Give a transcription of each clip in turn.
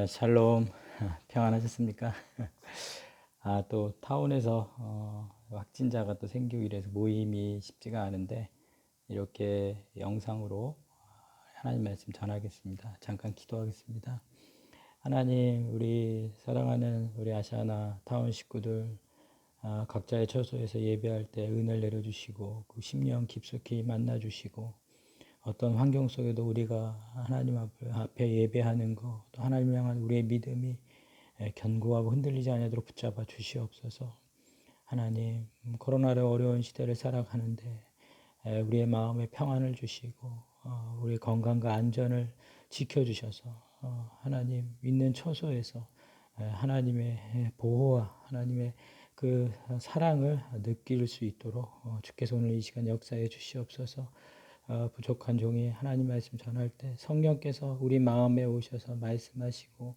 샬롬. 평안하셨습니까? 또 타운에서 확진자가 또 생기고 이래서 모임이 쉽지가 않은데 이렇게 영상으로 하나님 말씀 전하겠습니다. 잠깐 기도하겠습니다. 하나님, 우리 사랑하는 우리 아시아나 타운 식구들 각자의 처소에서 예배할 때 은혜를 내려주시고 그 심령 깊숙이 만나주시고 어떤 환경 속에도 우리가 하나님 앞에 예배하는 것, 또 하나님 향한 우리의 믿음이 견고하고 흔들리지 않도록 붙잡아 주시옵소서. 하나님, 코로나로 어려운 시대를 살아가는데 우리의 마음에 평안을 주시고 우리의 건강과 안전을 지켜주셔서 하나님 있는 처소에서 하나님의 보호와 하나님의 그 사랑을 느낄 수 있도록 주께서 오늘 이 시간 역사해 주시옵소서. 부족한 종이 하나님 말씀 전할 때 성령께서 우리 마음에 오셔서 말씀하시고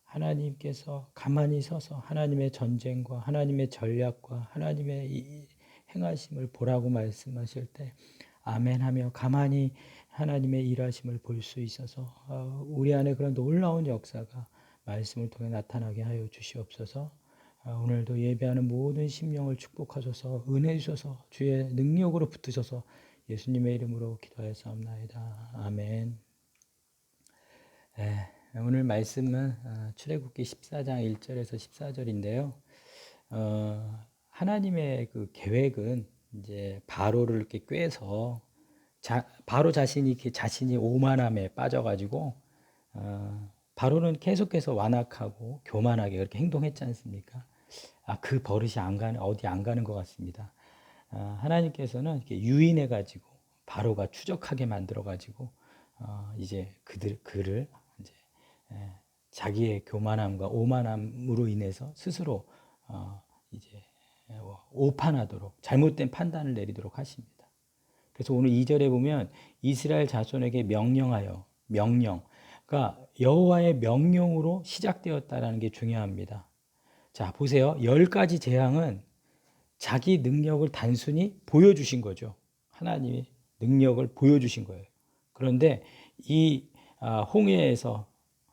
하나님께서 가만히 서서 하나님의 전쟁과 하나님의 전략과 하나님의 이 행하심을 보라고 말씀하실 때 아멘하며 가만히 하나님의 일하심을 볼 수 있어서 우리 안에 그런 놀라운 역사가 말씀을 통해 나타나게 하여 주시옵소서. 오늘도 예배하는 모든 심령을 축복하셔서 은혜 주셔서 주의 능력으로 붙으셔서 예수님의 이름으로 기도하였사옵나이다. 아멘. 오늘 말씀은 출애굽기 14장 1절에서 14절인데요. 하나님의 그 계획은 이제 바로를 이렇게 꾀서 바로 자신이 오만함에 빠져가지고 바로는 계속해서 완악하고 교만하게 그렇게 행동했지 않습니까? 그 버릇이 어디 안 가는 것 같습니다. 하나님께서는 이렇게 유인해가지고 바로가 추적하게 만들어가지고 이제 그를 이제 자기의 교만함과 오만함으로 인해서 스스로 이제 오판하도록 잘못된 판단을 내리도록 하십니다. 그래서 오늘 2절에 보면 이스라엘 자손에게 명령하여 그러니까 여호와의 명령으로 시작되었다라는 게 중요합니다. 자, 보세요. 10가지 재앙은 자기 능력을 단순히 보여주신 거죠. 하나님이 능력을 보여주신 거예요. 그런데 이 홍해에서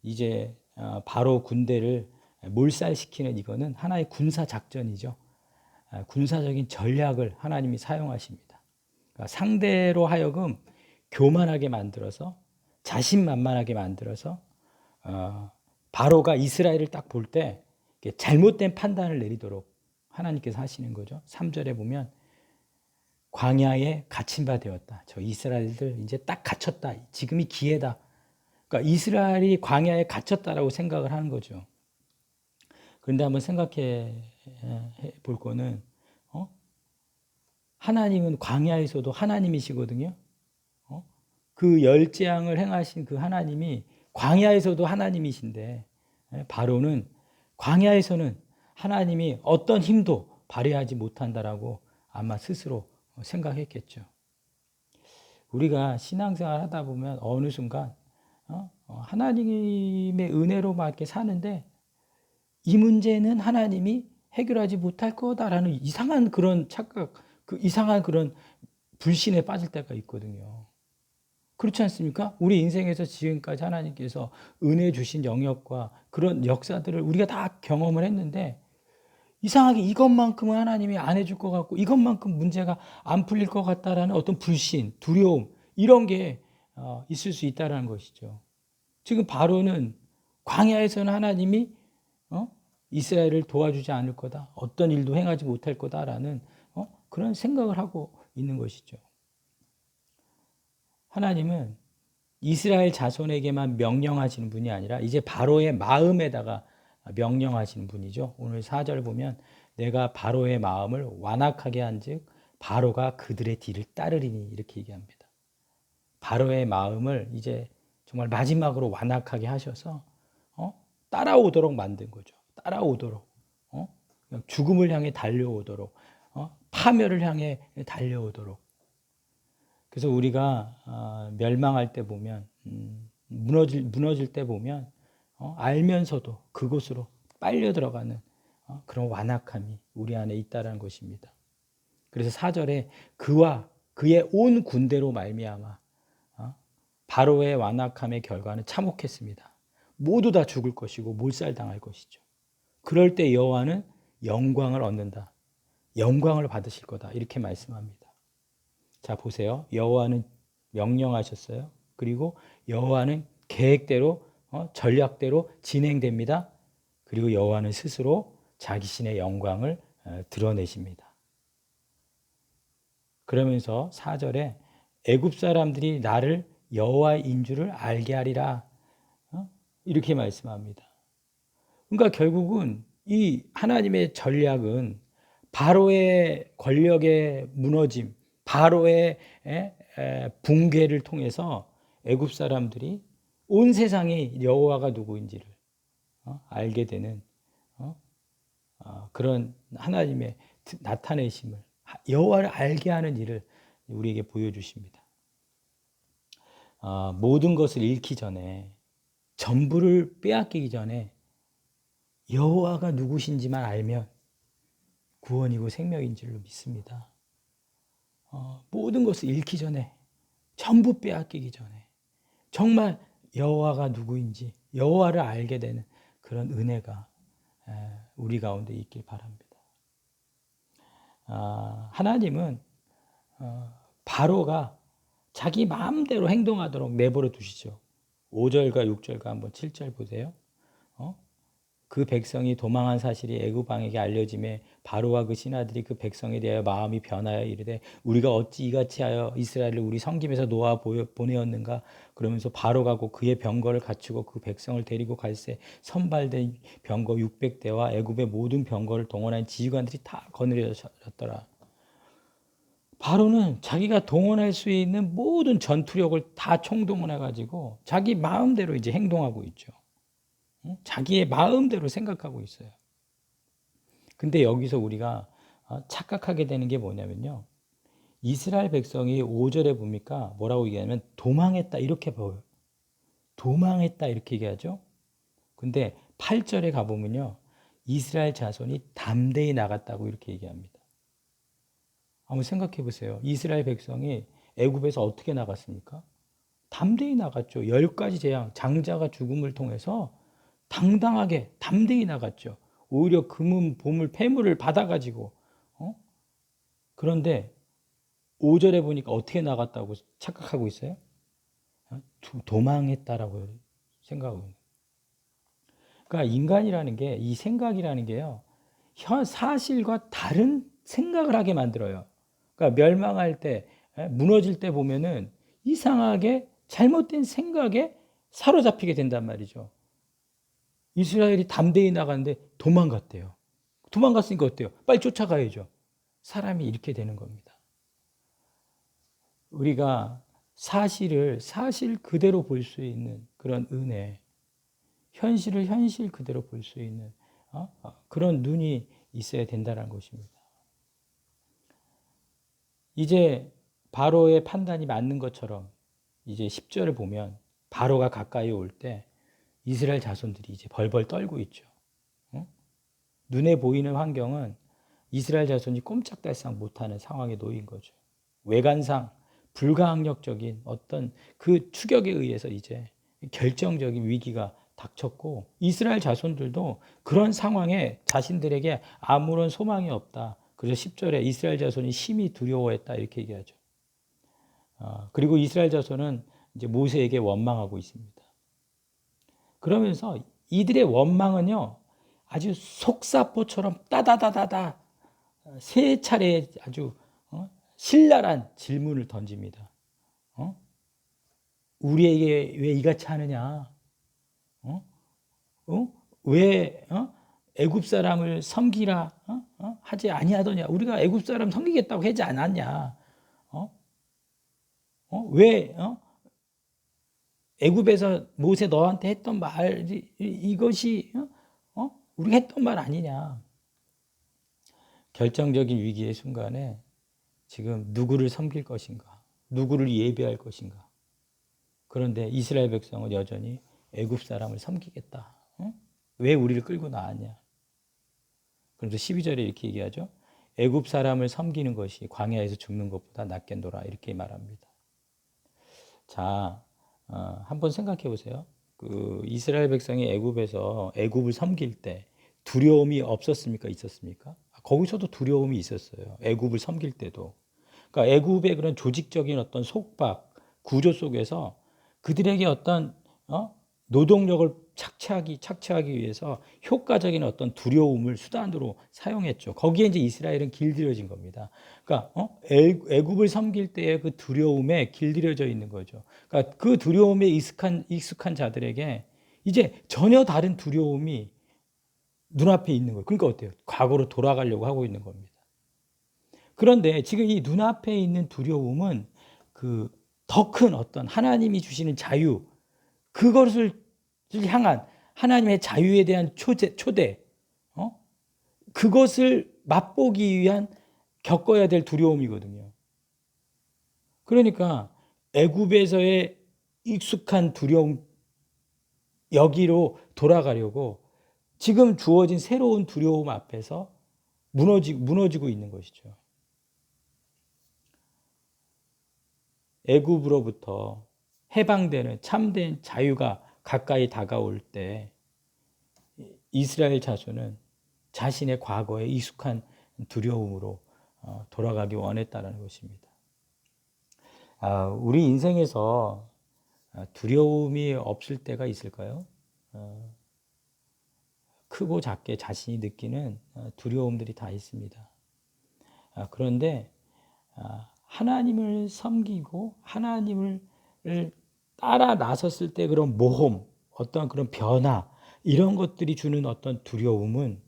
이제 바로 군대를 몰살시키는 이거는 하나의 군사 작전이죠. 군사적인 전략을 하나님이 사용하십니다. 그러니까 상대로 하여금 교만하게 만들어서 자신만만하게 만들어서 바로가 이스라엘을 딱 볼 때 잘못된 판단을 내리도록 하나님께서 하시는 거죠. 3절에 보면 광야에 갇힌 바 되었다. 저 이스라엘들 이제 딱 갇혔다. 지금이 기회다. 그러니까 이스라엘이 광야에 갇혔다라고 생각을 하는 거죠. 그런데 한번 생각해 볼 거는 하나님은 광야에서도 하나님이시거든요. 그 열재앙을 행하신 그 하나님이 광야에서도 하나님이신데 바로는 광야에서는 하나님이 어떤 힘도 발휘하지 못한다라고 아마 스스로 생각했겠죠. 우리가 신앙생활 하다 보면 어느 순간 하나님의 은혜로만 이렇게 사는데 이 문제는 하나님이 해결하지 못할 거다라는 이상한 그런 착각, 이상한 그런 불신에 빠질 때가 있거든요. 그렇지 않습니까? 우리 인생에서 지금까지 하나님께서 은혜 주신 영역과 그런 역사들을 우리가 다 경험을 했는데 이상하게 이것만큼은 하나님이 안 해줄 것 같고 이것만큼 문제가 안 풀릴 것 같다라는 어떤 불신, 두려움 이런 게 있을 수 있다는 것이죠. 지금 바로는 광야에서는 하나님이 이스라엘을 도와주지 않을 거다. 어떤 일도 행하지 못할 거다라는 그런 생각을 하고 있는 것이죠. 하나님은 이스라엘 자손에게만 명령하시는 분이 아니라 이제 바로의 마음에다가 명령하시는 분이죠. 오늘 4절 보면 내가 바로의 마음을 완악하게 한즉 바로가 그들의 뒤를 따르리니 이렇게 얘기합니다. 바로의 마음을 이제 정말 마지막으로 완악하게 하셔서 따라오도록 만든 거죠. 따라오도록 죽음을 향해 달려오도록 파멸을 향해 달려오도록. 그래서 우리가 멸망할 때 보면 무너질 때 보면 알면서도 그곳으로 빨려 들어가는 그런 완악함이 우리 안에 있다는 것입니다. 그래서 4절에 그와 그의 온 군대로 말미암아 바로의 완악함의 결과는 참혹했습니다. 모두 다 죽을 것이고 몰살당할 것이죠. 그럴 때 여호와는 영광을 얻는다. 영광을 받으실 거다. 이렇게 말씀합니다. 자, 보세요. 여호와는 명령하셨어요. 그리고 여호와는 계획대로 전략대로 진행됩니다. 그리고 여호와는 스스로 자기신의 영광을 드러내십니다. 그러면서 4절에 애굽 사람들이 나를 여호와인 줄을 알게 하리라. 이렇게 말씀합니다. 그러니까 결국은 이 하나님의 전략은 바로의 권력의 무너짐, 바로의 붕괴를 통해서 애굽 사람들이 온 세상이 여호와가 누구인지를 알게 되는 그런 하나님의 나타내심을, 여호와를 알게 하는 일을 우리에게 보여주십니다. 모든 것을 잃기 전에, 전부를 빼앗기기 전에 여호와가 누구신지만 알면 구원이고 생명인 줄로 믿습니다. 모든 것을 잃기 전에, 전부 빼앗기기 전에 정말 여호와가 누구인지 여호와를 알게 되는 그런 은혜가 우리 가운데 있길 바랍니다. 하나님은 바로가 자기 마음대로 행동하도록 내버려 두시죠. 5절과 6절과 한번 7절 보세요. 그 백성이 도망한 사실이 애굽 왕에게 알려짐에 바로와 그 신하들이 그 백성에 대하여 마음이 변하여 이르되 우리가 어찌 이같이 하여 이스라엘을 우리 성김에서 놓아 보내었는가. 그러면서 바로가 곧 그의 병거를 갖추고 그 백성을 데리고 갈새 선발된 병거 600대와 애굽의 모든 병거를 동원한 지휘관들이 다 거느려졌더라. 바로는 자기가 동원할 수 있는 모든 전투력을 다 총동원해 가지고 자기 마음대로 이제 행동하고 있죠. 자기의 마음대로 생각하고 있어요. 근데 여기서 우리가 착각하게 되는 게 뭐냐면요. 이스라엘 백성이 5절에 보니까 뭐라고 얘기하냐면 도망했다 이렇게 보여요. 도망했다 이렇게 얘기하죠. 근데 8절에 가보면요. 이스라엘 자손이 담대히 나갔다고 이렇게 얘기합니다. 한번 생각해 보세요. 이스라엘 백성이 애굽에서 어떻게 나갔습니까? 담대히 나갔죠. 10가지 재앙, 장자가 죽음을 통해서 당당하게 담대히 나갔죠. 오히려 금은 보물 폐물을 받아가지고 그런데 5절에 보니까 어떻게 나갔다고 착각하고 있어요? 도망했다라고 생각하고 있는. 그러니까 인간이라는 게, 이 생각이라는 게요, 사실과 다른 생각을 하게 만들어요. 그러니까 멸망할 때, 무너질 때 보면은 이상하게 잘못된 생각에 사로잡히게 된단 말이죠. 이스라엘이 담대히 나갔는데 도망갔대요. 도망갔으니까 어때요? 빨리 쫓아가야죠. 사람이 이렇게 되는 겁니다. 우리가 사실을 사실 그대로 볼 수 있는 그런 은혜, 현실을 현실 그대로 볼 수 있는 그런 눈이 있어야 된다는 것입니다. 이제 바로의 판단이 맞는 것처럼 이제 10절을 보면 바로가 가까이 올 때 이스라엘 자손들이 이제 벌벌 떨고 있죠. 눈에 보이는 환경은 이스라엘 자손이 꼼짝달싹 못하는 상황에 놓인 거죠. 외관상 불가항력적인 어떤 그 추격에 의해서 이제 결정적인 위기가 닥쳤고 이스라엘 자손들도 그런 상황에 자신들에게 아무런 소망이 없다. 그래서 10절에 이스라엘 자손이 심히 두려워했다 이렇게 얘기하죠. 그리고 이스라엘 자손은 이제 모세에게 원망하고 있습니다. 그러면서 이들의 원망은요, 아주 속사포처럼 따다다다다 세 차례 아주 신랄한 질문을 던집니다. 우리에게 왜 이같이 하느냐? 왜 애굽 사람을 섬기라 하지 아니하더냐? 우리가 애굽 사람 섬기겠다고 하지 않았냐? 왜 애굽에서 모세 너한테 했던 말이 이것이 우리가 했던 말 아니냐? 결정적인 위기의 순간에 지금 누구를 섬길 것인가? 누구를 예배할 것인가? 그런데 이스라엘 백성은 여전히 애굽 사람을 섬기겠다. 왜 우리를 끌고 나왔냐? 그래서 12절에 이렇게 얘기하죠. 애굽 사람을 섬기는 것이 광야에서 죽는 것보다 낫겠노라 이렇게 말합니다. 자, 한번 생각해 보세요. 그 이스라엘 백성이 애굽에서 애굽을 섬길 때 두려움이 없었습니까? 있었습니까? 거기서도 두려움이 있었어요. 애굽을 섬길 때도. 그러니까 애굽의 그런 조직적인 어떤 속박 구조 속에서 그들에게 어떤 노동력을 착취하기 위해서 효과적인 어떤 두려움을 수단으로 사용했죠. 거기에 이제 이스라엘은 길들여진 겁니다. 그러니까 애굽을 섬길 때의 그 두려움에 길들여져 있는 거죠. 그러니까 그 두려움에 익숙한 자들에게 이제 전혀 다른 두려움이 눈앞에 있는 거예요. 그러니까 어때요? 과거로 돌아가려고 하고 있는 겁니다. 그런데 지금 이 눈앞에 있는 두려움은 그 더 큰 어떤 하나님이 주시는 자유, 그것을 향한 하나님의 자유에 대한 초대, 그것을 맛보기 위한 겪어야 될 두려움이거든요. 그러니까 애굽에서의 익숙한 두려움, 여기로 돌아가려고 지금 주어진 새로운 두려움 앞에서 무너지고 있는 것이죠. 애굽으로부터 해방되는 참된 자유가 가까이 다가올 때 이스라엘 자손은 자신의 과거에 익숙한 두려움으로 돌아가기 원했다는 것입니다. 우리 인생에서 두려움이 없을 때가 있을까요? 크고 작게 자신이 느끼는 두려움들이 다 있습니다. 그런데 하나님을 섬기고 하나님을 따라 나섰을 때 그런 모험, 어떤 그런 변화, 이런 것들이 주는 어떤 두려움은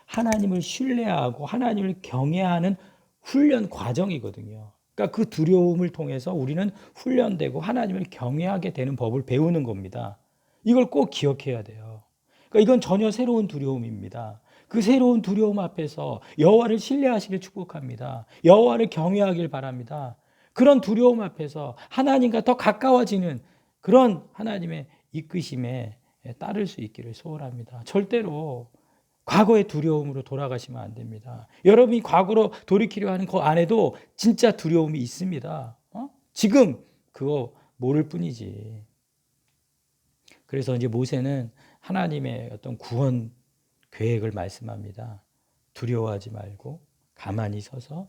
하나님을 신뢰하고 하나님을 경외하는 훈련 과정이거든요. 그러니까 그 두려움을 통해서 우리는 훈련되고 하나님을 경외하게 되는 법을 배우는 겁니다. 이걸 꼭 기억해야 돼요. 그러니까 이건 전혀 새로운 두려움입니다. 그 새로운 두려움 앞에서 여호와를 신뢰하시길 축복합니다. 여호와를 경외하길 바랍니다. 그런 두려움 앞에서 하나님과 더 가까워지는 그런 하나님의 이끄심에 따를 수 있기를 소원합니다. 절대로 과거의 두려움으로 돌아가시면 안 됩니다. 여러분이 과거로 돌이키려 하는 그 안에도 진짜 두려움이 있습니다. 지금 그거 모를 뿐이지. 그래서 이제 모세는 하나님의 어떤 구원 계획을 말씀합니다. 두려워하지 말고 가만히 서서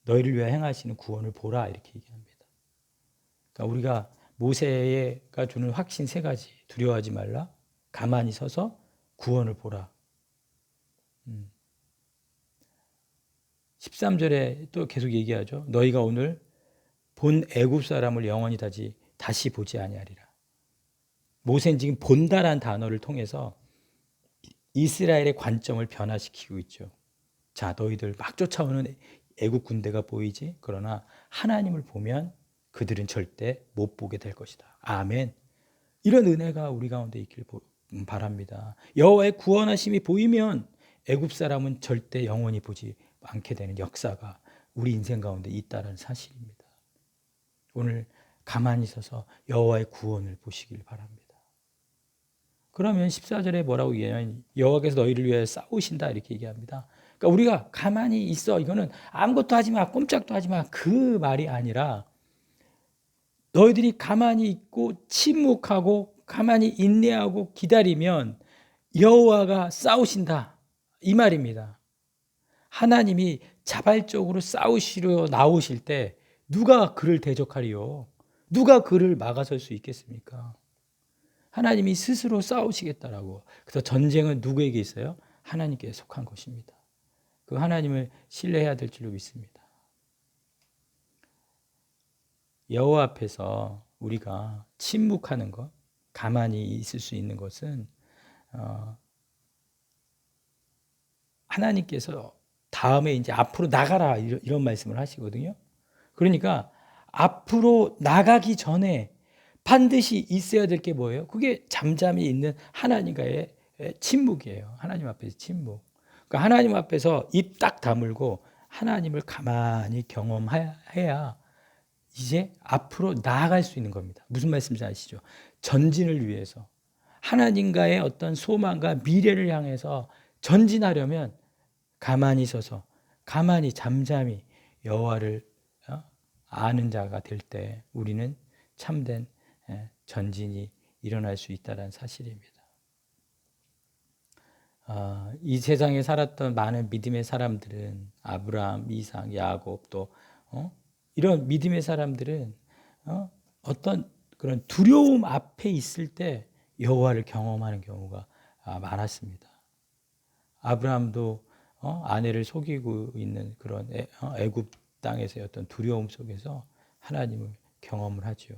너희를 위해 행하시는 구원을 보라, 이렇게 얘기합니다. 그러니까 우리가 모세가 주는 확신 세 가지: 두려워하지 말라, 가만히 서서 구원을 보라. 13절에 또 계속 얘기하죠. 너희가 오늘 본 애굽 사람을 영원히 다시 보지 아니하리라. 모세는 지금 본다란 단어를 통해서 이스라엘의 관점을 변화시키고 있죠. 자, 너희들 막 쫓아오는 애국 군대가 보이지? 그러나 하나님을 보면 그들은 절대 못 보게 될 것이다. 아멘. 이런 은혜가 우리 가운데 있길 바랍니다. 여호와의 구원하심이 보이면 애굽 사람은 절대 영원히 보지 않게 되는 역사가 우리 인생 가운데 있다는 사실입니다. 오늘 가만히 서서 여호와의 구원을 보시길 바랍니다. 그러면 14절에 뭐라고 얘기하냐면 여호와께서 너희를 위해 싸우신다, 이렇게 얘기합니다. 그러니까 우리가 가만히 있어, 이거는 아무것도 하지 마, 꼼짝도 하지 마, 그 말이 아니라 너희들이 가만히 있고 침묵하고 가만히 인내하고 기다리면 여호와가 싸우신다, 이 말입니다. 하나님이 자발적으로 싸우시려 나오실 때 누가 그를 대적하리요? 누가 그를 막아설 수 있겠습니까? 하나님이 스스로 싸우시겠다라고. 그래서 전쟁은 누구에게 있어요? 하나님께 속한 것입니다. 그 하나님을 신뢰해야 될 줄로 믿습니다. 여호와 앞에서 우리가 침묵하는 것, 가만히 있을 수 있는 것은 하나님께서 다음에 이제 앞으로 나가라, 이런 말씀을 하시거든요. 그러니까 앞으로 나가기 전에 반드시 있어야 될 게 뭐예요? 그게 잠잠히 있는 하나님과의 침묵이에요. 하나님 앞에서 침묵. 그러니까 하나님 앞에서 입 딱 다물고 하나님을 가만히 경험해야 이제 앞으로 나아갈 수 있는 겁니다. 무슨 말씀인지 아시죠? 전진을 위해서 하나님과의 어떤 소망과 미래를 향해서 전진하려면 가만히 서서 가만히 잠잠히 여호와를 아는 자가 될 때 우리는 참된 전진이 일어날 수 있다는 사실입니다. 이 세상에 살았던 많은 믿음의 사람들은 아브라함, 이삭, 야곱 또 이런 믿음의 사람들은 어떤 그런 두려움 앞에 있을 때 여호와를 경험하는 경우가 많았습니다. 아브라함도 아내를 속이고 있는 그런 애굽 땅에서의 어떤 두려움 속에서 하나님을 경험을 하죠.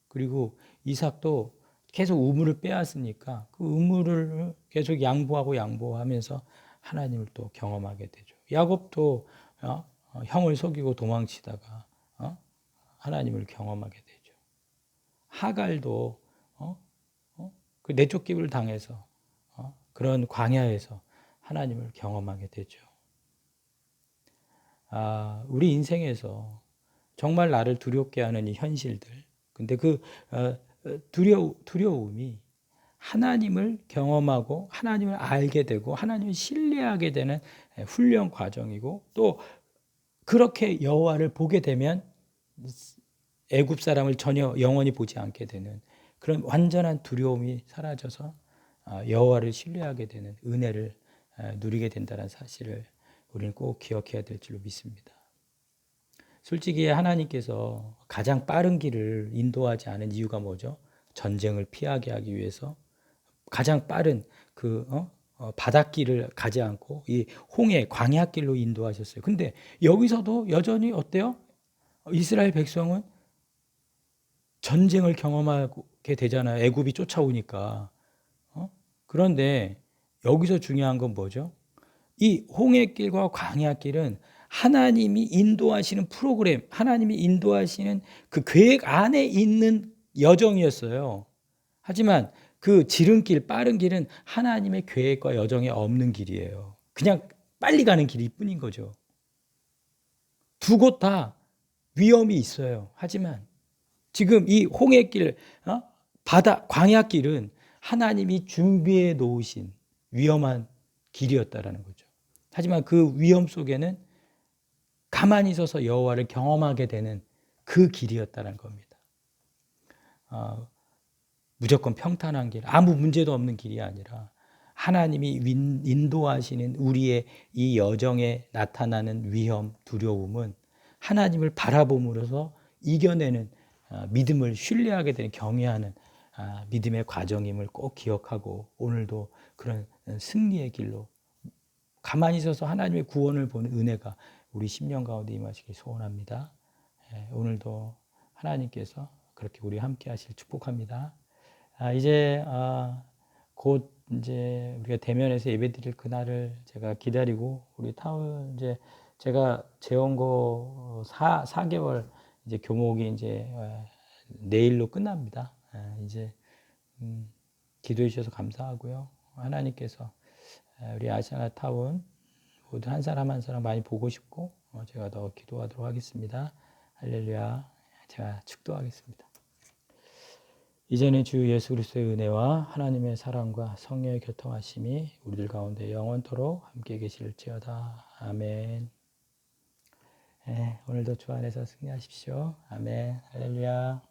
그리고 이삭도 계속 우물을 빼앗으니까 그 우물을 계속 양보하면서 하나님을 또 경험하게 되죠. 야곱도 형을 속이고 도망치다가 하나님을 경험하게 되죠. 하갈도 그 내쫓김을 당해서 그런 광야에서 하나님을 경험하게 되죠. 우리 인생에서 정말 나를 두렵게 하는 이 현실들, 근데 그 두려움이 하나님을 경험하고 하나님을 알게 되고 하나님을 신뢰하게 되는 훈련 과정이고, 또 그렇게 여호와를 보게 되면 애굽 사람을 전혀 영원히 보지 않게 되는 그런 완전한 두려움이 사라져서 여호와를 신뢰하게 되는 은혜를 누리게 된다는 사실을 우리는 꼭 기억해야 될 줄로 믿습니다. 솔직히 하나님께서 가장 빠른 길을 인도하지 않은 이유가 뭐죠? 전쟁을 피하게 하기 위해서 가장 빠른 그 바닷길을 가지 않고 이 홍해 광야길로 인도하셨어요. 근데 여기서도 여전히 어때요? 이스라엘 백성은 전쟁을 경험하게 되잖아요. 애굽이 쫓아오니까. 그런데 여기서 중요한 건 뭐죠? 이 홍해길과 광야길은 하나님이 인도하시는 프로그램, 하나님이 인도하시는 그 계획 안에 있는 여정이었어요. 하지만 그 지름길, 빠른 길은 하나님의 계획과 여정에 없는 길이에요. 그냥 빨리 가는 길일 뿐인 거죠. 두 곳 다 위험이 있어요. 하지만 지금 이 홍해길, 바다, 광야길은 하나님이 준비해 놓으신 위험한 길이었다라는 거죠. 하지만 그 위험 속에는 가만히 서서 여호와를 경험하게 되는 그 길이었다는 겁니다. 무조건 평탄한 길, 아무 문제도 없는 길이 아니라 하나님이 인도하시는 우리의 이 여정에 나타나는 위험, 두려움은 하나님을 바라봄으로써 이겨내는 믿음을 신뢰하게 되는 경외하는 믿음의 과정임을 꼭 기억하고, 오늘도 그런 승리의 길로 가만히 서서 하나님의 구원을 보는 은혜가 우리 심령 가운데 임하시길 소원합니다. 오늘도 하나님께서 그렇게 우리 함께 하실 축복합니다. 이제 곧 이제 우리가 대면에서 예배드릴 그날을 제가 기다리고, 우리 타운 이제 제가 재온 거 4개월 이제 교목이 이제 내일로 끝납니다. 이제 기도해 주셔서 감사하고요. 하나님께서 우리 아시아나 타운 모두 한 사람 한 사람 많이 보고 싶고, 제가 더 기도하도록 하겠습니다. 할렐루야. 제가 축도하겠습니다. 이제는 주 예수 그리스도의 은혜와 하나님의 사랑과 성령의 교통하심이 우리들 가운데 영원토록 함께 계실지어다. 아멘. 오늘도 주 안에서 승리하십시오. 아멘. 할렐루야.